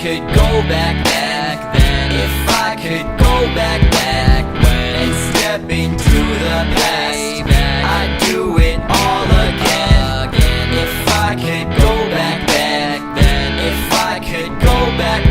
could go back then, if I could go back when, and step into the past, I'd do it all again. If I could go back then, if I could go back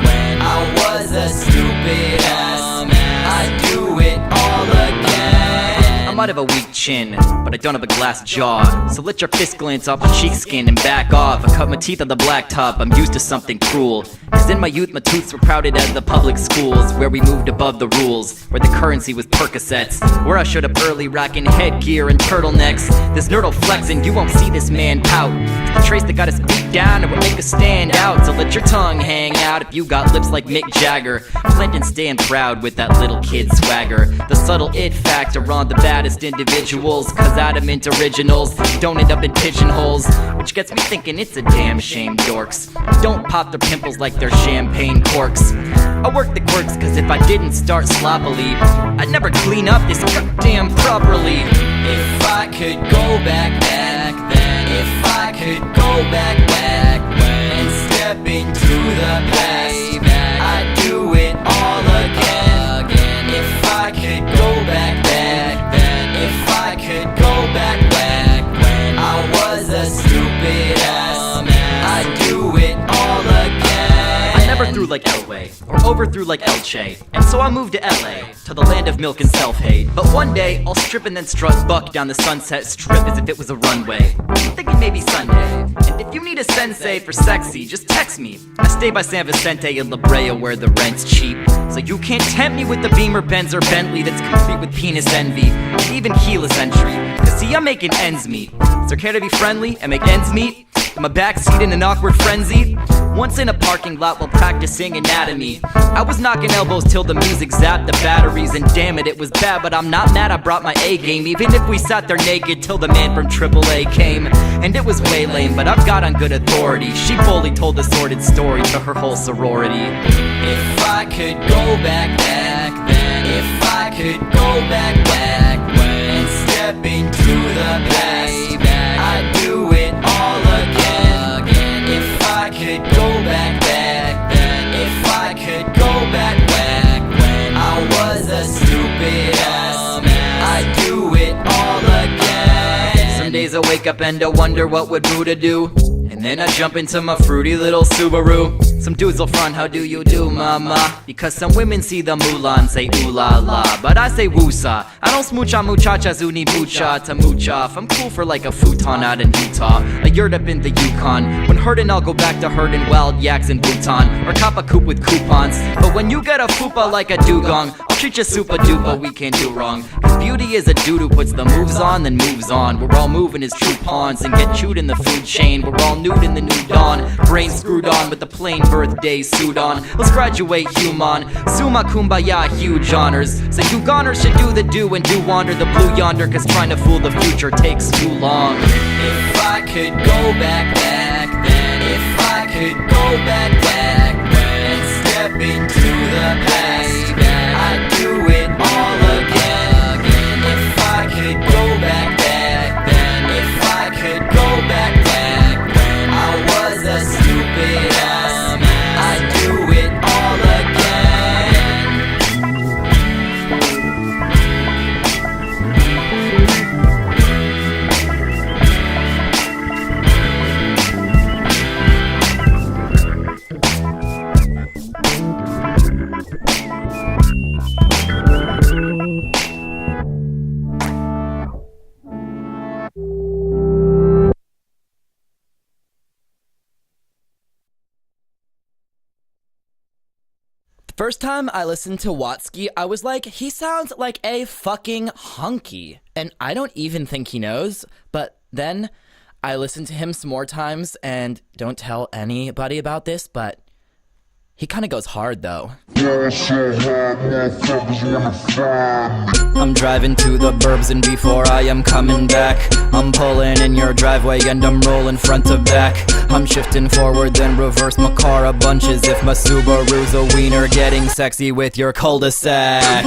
when I was a stupid ass, I'd do it all again. I might have a weak chin, but I don't have a glass jaw. So let your fist glance off my cheek skin and back off. I cut my teeth on the blacktop, I'm used to something cruel. Cause in my youth my tooths were crowded at the public schools, where we moved above the rules, where the currency was Percocets, where I showed up early rocking headgear and turtlenecks. This nerd'll flex and you won't see this man pout. It's the trace that got us beat down and will make us stand out. So let your tongue hang out if you got lips like Mick Jagger. Clinton stand proud with that little kid swagger. The subtle it factor on the baddest individuals, cause adamant originals don't end up in pigeonholes, which gets me thinking it's a damn shame dorks don't pop their pimples like they're champagne corks. I work the quirks cause if I didn't start sloppily, I'd never clean up this goddamn properly. If I could go back then, if I could go back when, and step into the past, I'd do it all again. If I could go back then, if I could go back when I was a stupid ass, I'd do it all again. I never threw like Elway, or overthrew like Elche, and so I moved to LA, to the land of milk and self-hate. But one day, I'll strip and then strut buck down the Sunset Strip as if it was a runway, thinking maybe Sunday. And if you need a sensei for sexy, just text me. I stay by San Vicente in La Brea where the rent's cheap, so you can't tempt me with the Beamer, Benz, or Bentley that's complete with penis envy, even keyless entry. Cause see, I'm making ends meet. Is there care to be friendly and make ends meet? In my backseat in an awkward frenzy, once in a parking lot while practicing anatomy, I was knocking elbows till the music zapped the batteries, and damn it, it was bad, but I'm not mad, I brought my A game, even if we sat there naked till the man from AAA came. And it was way lame, but I've got on good authority, she fully told the sordid story to her whole sorority. If I could go back then, if I could go back when, and step into the past, I'd do it all again. If I could go back then, if I could go back when I was a stupid ass, I'd do it all again. Some days I wake up and I wonder what would Buddha do, and then I jump into my fruity little Subaru. Some dudes will front, how do you do, mama? Because some women see the moolah and say ooh la la, but I say woosa. I don't smooch on muchachas who need mucha to mooch off. I'm cool for like a futon out in Utah, a yurt up in the Yukon. When herding, I'll go back to herding wild yaks in Bhutan, or cop a coupe with coupons. But when you get a fupa like a dugong, I'll treat you super duper, we can't do wrong. Cause beauty is a dude who puts the moves on, then moves on. We're all moving as true pawns and get chewed in the food chain. We're all nude in the new dawn, brains screwed on with the plain birthday suit on. Let's graduate human, summa kumbaya, huge honors. So you goners should do the do and do wander the blue yonder, cause trying to fool the future takes too long. If I could go back then, if I could go back when, and step into the past, I'd do it all again. If I could go back then, if I could go back when I was a stupid ass, I'd do it all First time I listened to Watsky, I was like, he sounds like a fucking hunky. And I don't even think he knows, but then I listened to him some more times, and don't tell anybody about this, but He kinda goes hard though. I'm driving to the burbs and before I am coming back, I'm pulling in your driveway and I'm rolling front to back. I'm shifting forward then reverse my car a bunch as if my Subaru's a wiener, getting sexy with your cul-de-sac.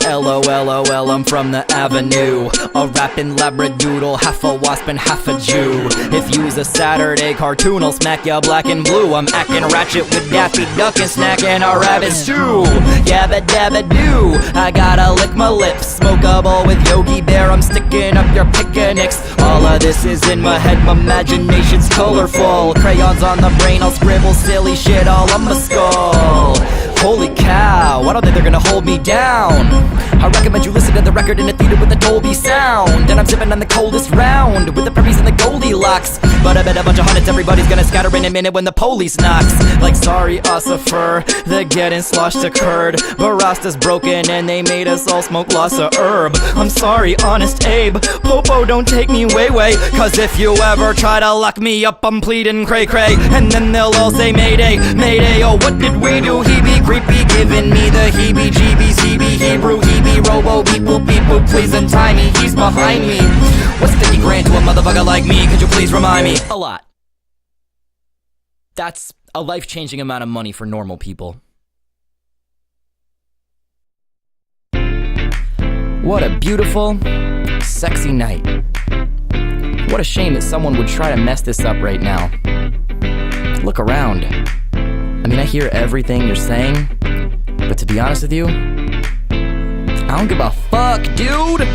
LOL, I'm from the avenue, a rapping labradoodle, half a wasp and half a Jew. If you's a Saturday cartoon, I'll smack ya black and blue. I'm acting ratchet with Daffy Duck and snacking a rabbit stew. Yabba dabba doo, I gotta lick my lips, smoke a bowl with Yogi Bear, I'm sticking up your picnics. All of this is in my head, my imagination's colorful. Crayons on the brain, I'll scribble silly shit all on my skull. Holy cow, I don't think they're gonna hold me down. I recommend you listen to the record in a theater with a Dolby sound. And I'm sipping on the coldest round with the preppies and the Goldilocks. But I bet a bunch of hundreds, everybody's gonna scatter in a minute when the police knocks. Like sorry Ossifer, the getting sloshed occurred, but Rasta's broken and they made us all smoke lots of herb. I'm sorry Honest Abe, Popo don't take me way, cause if you ever try to lock me up I'm pleading cray cray. And then they'll all say Mayday, Mayday, oh what did we do? He be creepy, giving me the heebie-jeebies, he be Hebrew, he be robo, beep boop, please untie me, he's behind me. What's 50 grand to a motherfucker like me, could you please remind me? A lot. That's a life-changing amount of money for normal people. What a beautiful, sexy night. What a shame that someone would try to mess this up right now. Look around. I mean, I hear everything you're saying, but to be honest with you, I don't give a fuck, dude!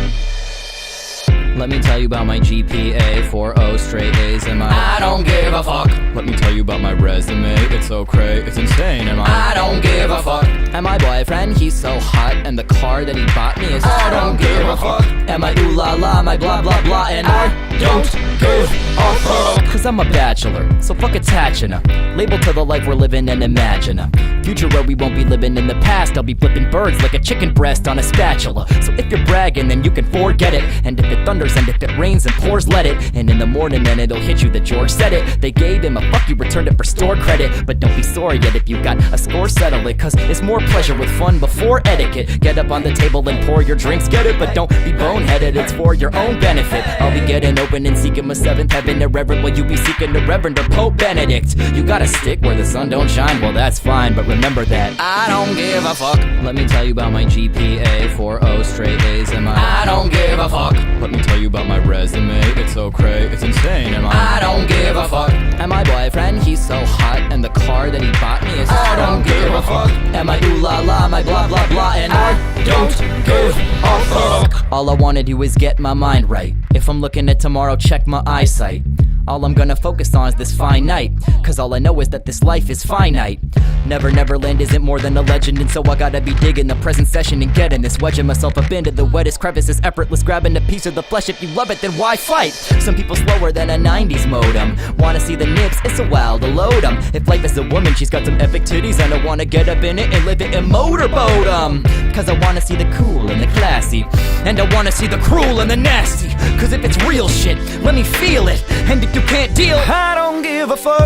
Let me tell you about my GPA, 4.0 straight A's, and I don't give a fuck. Let me tell you about my resume, it's so cray, it's insane, and I don't give a fuck. And my boyfriend, he's so hot, and the car that he bought me is I don't give a fuck. And my ooh la la, my blah blah blah, and I don't give a fuck. Cause I'm a bachelor, so fuck attaching a label to the life we're living and imagine a future where we won't be living in the past. I'll be flipping birds like a chicken breast on a spatula. So if you're bragging, then you can forget it. And if it thunders and if it rains and pours, let it. And in the morning, then it'll hit you that George said it. They gave him a fuck you, returned it for store credit. But don't be sorry yet if you got a score, settle it. Cause it's more pleasure with fun before etiquette. Get up on the table and pour your drinks, get it. But don't be boneheaded, it's for your own benefit. I'll be getting open and seeking my seventh heaven. Irreverent while you be seeking the Reverend or Pope Benedict. You gotta stick where the sun don't shine, well that's fine. But remember that I don't give a fuck. Let me tell you about my GPA, 4.0 straight A's, and I don't give a fuck. Let me tell you about my resume, it's so cray, it's insane, and I don't give a fuck. And my boyfriend, he's so hot, and the car that he bought me is I don't give a fuck. And my ooh la la, my blah blah blah, and I don't give a fuck. All I wanna do is get my mind right. If I'm looking at tomorrow, check my eyesight. All I'm gonna focus on is this fine night, cause all I know is that this life is finite. Neverland isn't more than a legend, and so I gotta be digging the present session and getting this, wedging myself up into the wettest crevices, effortless, grabbing a piece of the flesh. If you love it, then why fight? Some people slower than a 90s modem, wanna see the nips, it's a while to load 'em. If life is a woman, she's got some epic titties, and I wanna get up in it and live it and motorboat 'em. Cause I wanna see the cool and the classy, and I wanna see the cruel and the nasty. Cause if it's real shit, let me feel it, and if you can't deal, I don't give a fuck. I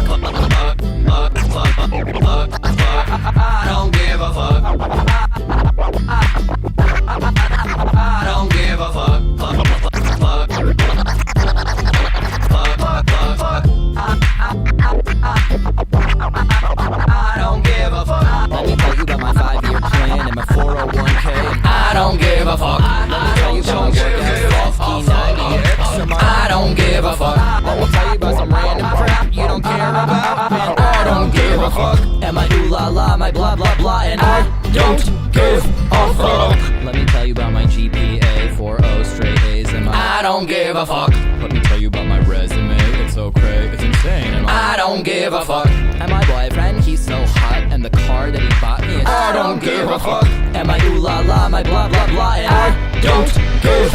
don't give a fuck. I don't give a fuck. I don't give a fuck. Let me tell you about my 5-year plan and my 401k. I don't give a fuck. Let me tell you about my I don't give a fuck. Let me tell you about some random crap you don't care about. And I don't give a fuck. And my ooh la la, my blah blah blah, and I don't give a fuck. Let me tell you about my GPA, 4.0 straight A's, and I don't give a fuck. Let me tell you about my resume, it's so cray, it's insane, and I don't give a fuck. And my boyfriend, he's so hot, and the car that he bought me is I don't give a fuck. And my ooh la la, my blah blah blah, and I don't give